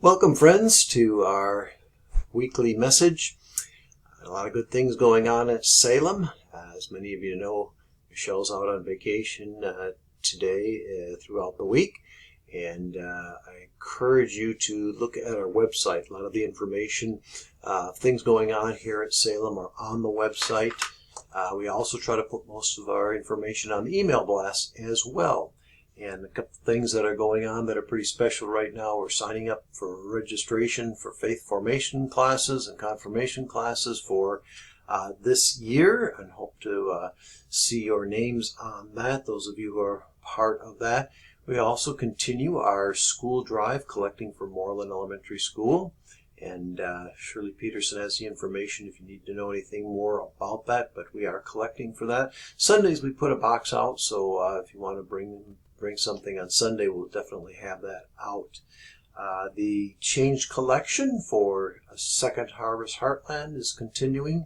Welcome, friends, to our weekly message. A lot of good things going on at Salem. As many of you know, Michelle's out on vacation today throughout the week, and I encourage you to look at our website. A lot of the information, things going on here at Salem are on the website. We also try to put most of our information on the email blast as well. And a couple of things that are going on that are pretty special right now. We're signing up for registration for faith formation classes and confirmation classes for this year, and hope to see your names on that, those of you who are part of that. We also continue our school drive collecting for Moreland Elementary School, and Shirley Peterson has the information if you need to know anything more about that, but we are collecting for that. Sundays we put a box out, so if you want to bring something on Sunday, we'll definitely have that out. The change collection for Second Harvest Heartland is continuing.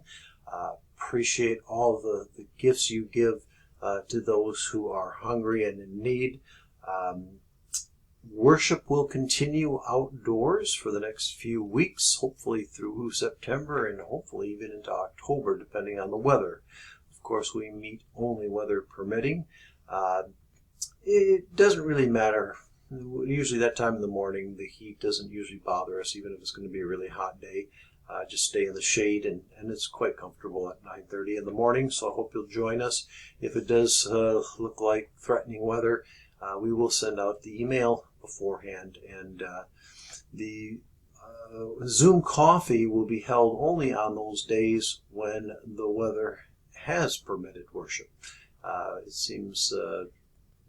Appreciate all the gifts you give to those who are hungry and in need. Worship will continue outdoors for the next few weeks, hopefully through September and hopefully even into October, depending on the weather. Of course, we meet only weather permitting. It doesn't really matter. Usually that time in the morning, the heat doesn't usually bother us, even if it's going to be a really hot day. Just stay in the shade, and it's quite comfortable at 9:30 in the morning, so I hope you'll join us. If it does look like threatening weather, we will send out the email beforehand, and the Zoom coffee will be held only on those days when the weather has permitted worship. It seems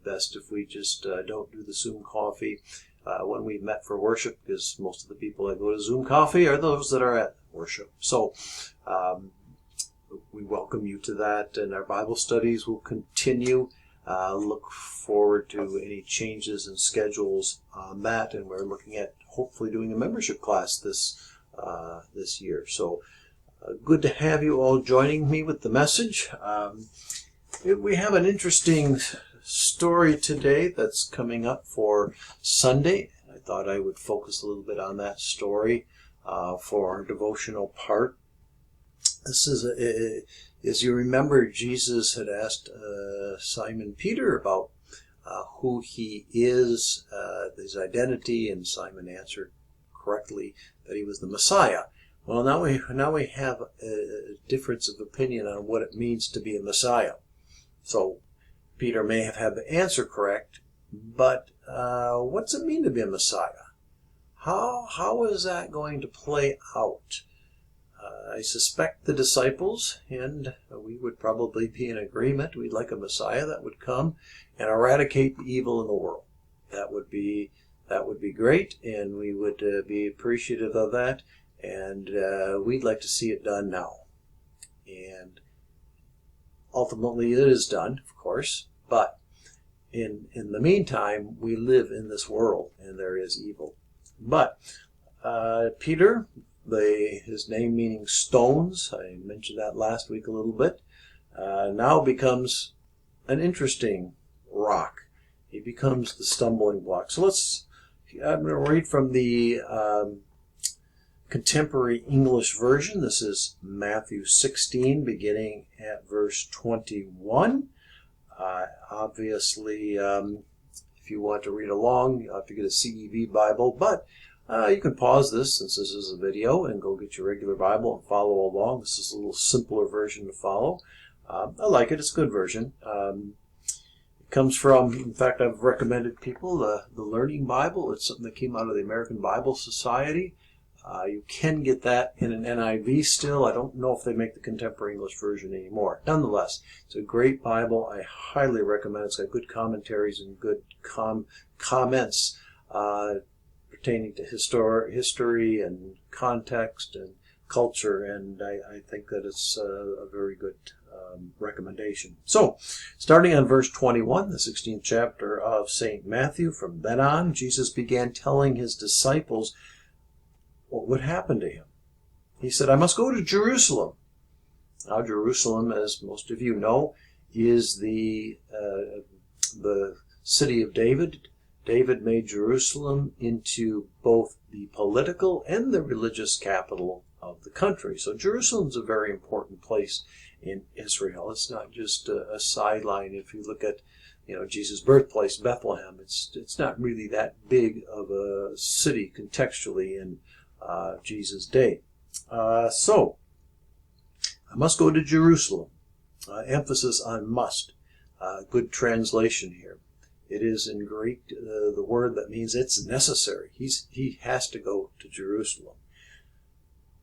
best if we just don't do the Zoom coffee when we've met for worship, because most of the people that go to Zoom coffee are those that are at worship. So we welcome you to that, and our Bible studies will continue. Look forward to any changes in schedules on that, and we're looking at hopefully doing a membership class this year. So good to have you all joining me with the message. We have an interesting story today that's coming up for Sunday. I thought I would focus a little bit on that story for our devotional part. This is, as you remember, Jesus had asked Simon Peter about who he is, his identity, and Simon answered correctly that he was the Messiah. Well, now we have a difference of opinion on what it means to be a Messiah. So Peter may have had the answer correct, but what's it mean to be a Messiah? How is that going to play out? I suspect the disciples, and we would probably be in agreement, we'd like a Messiah that would come and eradicate the evil in the world. That would be great, and we would be appreciative of that, and we'd like to see it done now. And ultimately it is done, of course, but in the meantime, we live in this world, and there is evil. But Peter, his name meaning stones, I mentioned that last week a little bit, now becomes an interesting rock. He becomes the stumbling block. So I'm going to read from the Contemporary English Version. This is Matthew 16, beginning at verse 21. Obviously, if you want to read along, you have to get a CEV Bible, but you can pause this since this is a video and go get your regular Bible and follow along. This is a little simpler version to follow. I like it. It's a good version. It comes from, in fact, I've recommended people the Learning Bible. It's something that came out of the American Bible Society. You can get that in an NIV still. I don't know if they make the Contemporary English Version anymore. Nonetheless, it's a great Bible. I highly recommend it. It's got good commentaries and good comments pertaining to history and context and culture, and I think that it's a very good recommendation. So, starting on verse 21, the 16th chapter of St. Matthew, from then on, Jesus began telling his disciples what would happen to him. He said, I must go to Jerusalem. Now, Jerusalem, as most of you know, is the city of David. David made Jerusalem into both the political and the religious capital of the country. So Jerusalem's a very important place in Israel. It's not just a sideline. If you look at, Jesus' birthplace, Bethlehem, it's not really that big of a city contextually in Jesus' day. So I must go to Jerusalem. Emphasis on must. Good translation here. It is in Greek the word that means it's necessary. He has to go to Jerusalem.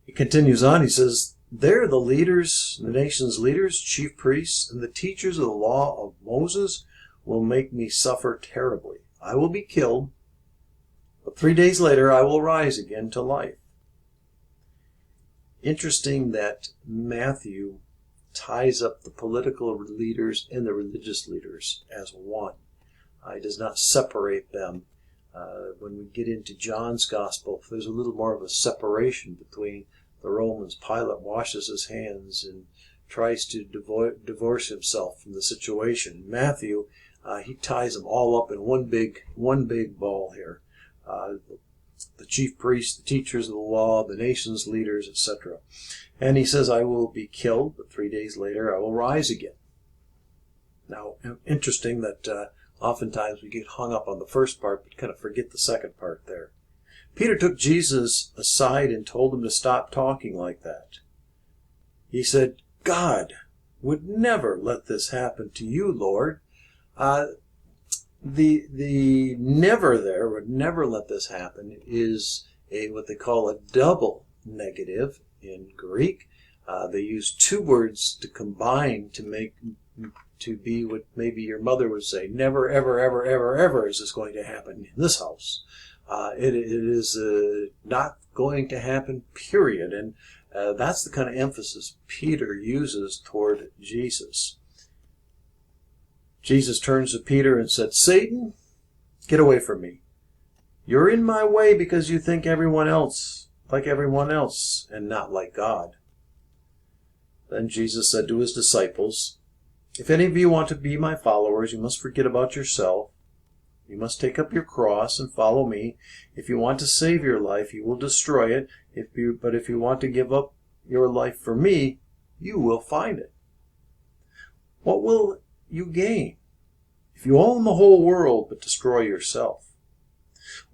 He continues on. He says, there the leaders, the nation's leaders, chief priests, and the teachers of the law of Moses will make me suffer terribly. I will be killed, but 3 days later I will rise again to life. Interesting that Matthew ties up the political leaders and the religious leaders as one. He does not separate them. When we get into John's Gospel, there's a little more of a separation between the Romans. Pilate washes his hands and tries to divorce himself from the situation. Matthew, he ties them all up in one big ball here. The chief priests, the teachers of the law, the nation's leaders, etc. And he says, I will be killed, but 3 days later I will rise again. Now, interesting that oftentimes we get hung up on the first part, but kind of forget the second part there. Peter took Jesus aside and told him to stop talking like that. He said, God would never let this happen to you, Lord. The never there, would never let this happen, is what they call a double negative in Greek. They use two words to combine to be what maybe your mother would say, never, ever, ever, ever, ever is this going to happen in this house. It is not going to happen, period. And that's the kind of emphasis Peter uses toward Jesus. Jesus turns to Peter and said, Satan, get away from me. You're in my way because you think everyone else like everyone else and not like God. Then Jesus said to his disciples, if any of you want to be my followers, you must forget about yourself. You must take up your cross and follow me. If you want to save your life, you will destroy it. But if you want to give up your life for me, you will find it. What will you gain if you own the whole world but destroy yourself?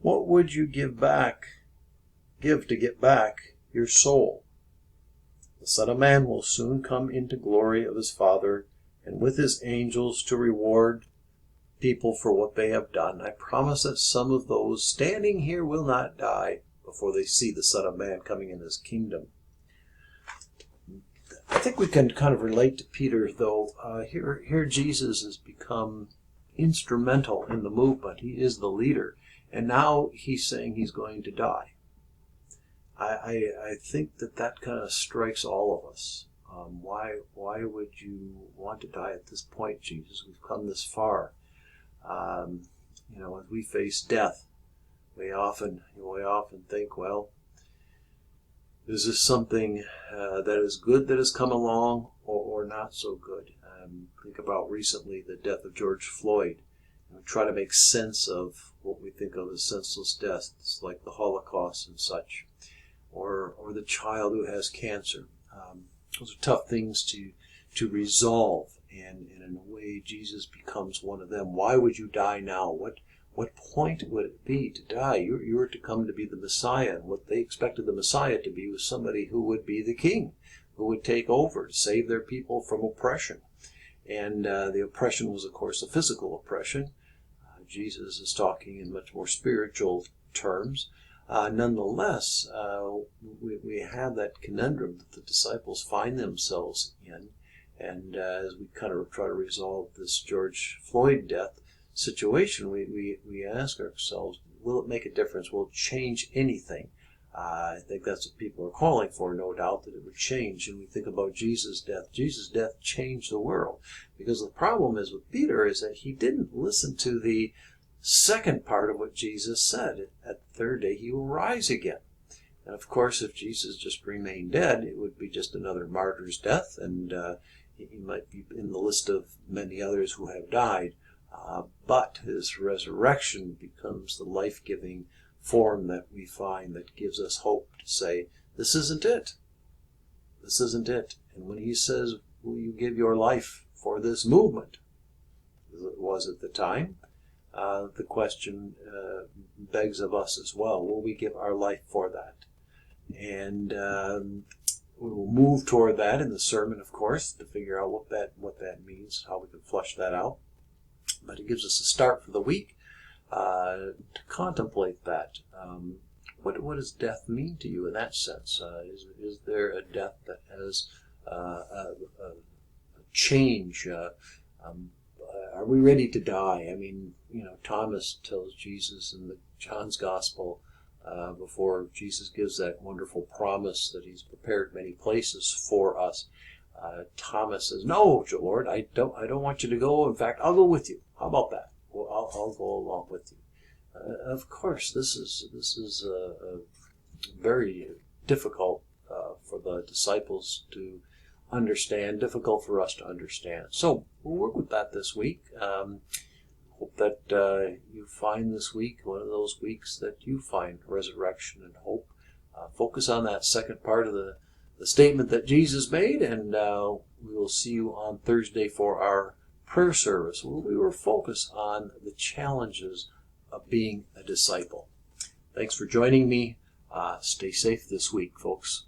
What would you give to get back your soul? The Son of Man will soon come into glory of his Father and with his angels to reward people for what they have done. I promise that some of those standing here will not die before they see the Son of Man coming in his kingdom. I think we can kind of relate to Peter, though. Here Jesus has become instrumental in the movement. He is the leader. And now he's saying he's going to die. I think that kind of strikes all of us. Why would you want to die at this point, Jesus? We've come this far. As we face death, we often think, well, is this something that is good that has come along or not so good? Think about recently the death of George Floyd. We try to make sense of what we think of as senseless deaths, like the Holocaust and such, or the child who has cancer. Those are tough things to resolve, and in a way Jesus becomes one of them. Why would you die now? What point would it be to die? You were to come to be the Messiah, and what they expected the Messiah to be was somebody who would be the king, who would take over to save their people from oppression. And the oppression was, of course, a physical oppression. Jesus is talking in much more spiritual terms. Nonetheless, we have that conundrum that the disciples find themselves in. And as we kind of try to resolve this George Floyd death situation, we ask ourselves, will it make a difference? Will it change anything? I think that's what people are calling for, no doubt, that it would change. And we think about Jesus' death. Jesus' death changed the world. Because the problem is with Peter is that he didn't listen to the second part of what Jesus said. At the third day he will rise again. And of course, if Jesus just remained dead, it would be just another martyr's death, and he might be in the list of many others who have died. But his resurrection becomes the life-giving form that we find that gives us hope to say, this isn't it. This isn't it. And when he says, will you give your life for this movement, as it was at the time, the question begs of us as well, will we give our life for that? And we will move toward that in the sermon, of course, to figure out what that means, how we can flush that out. But it gives us a start for the week to contemplate that. What does death mean to you in that sense? Is there a death that has a change? Are we ready to die? I mean, Thomas tells Jesus in the John's Gospel, before Jesus gives that wonderful promise that he's prepared many places for us. Thomas says, "No, Lord, I don't want you to go. In fact, I'll go with you. How about that? Well, I'll go along with you." Of course, this is very difficult for the disciples to understand, difficult for us to understand. So we'll work with that this week. Hope that you find this week one of those weeks that you find resurrection and hope. Focus on that second part of the statement that Jesus made, and we will see you on Thursday for our prayer service, where we will focus on the challenges of being a disciple. Thanks for joining me. Stay safe this week, folks.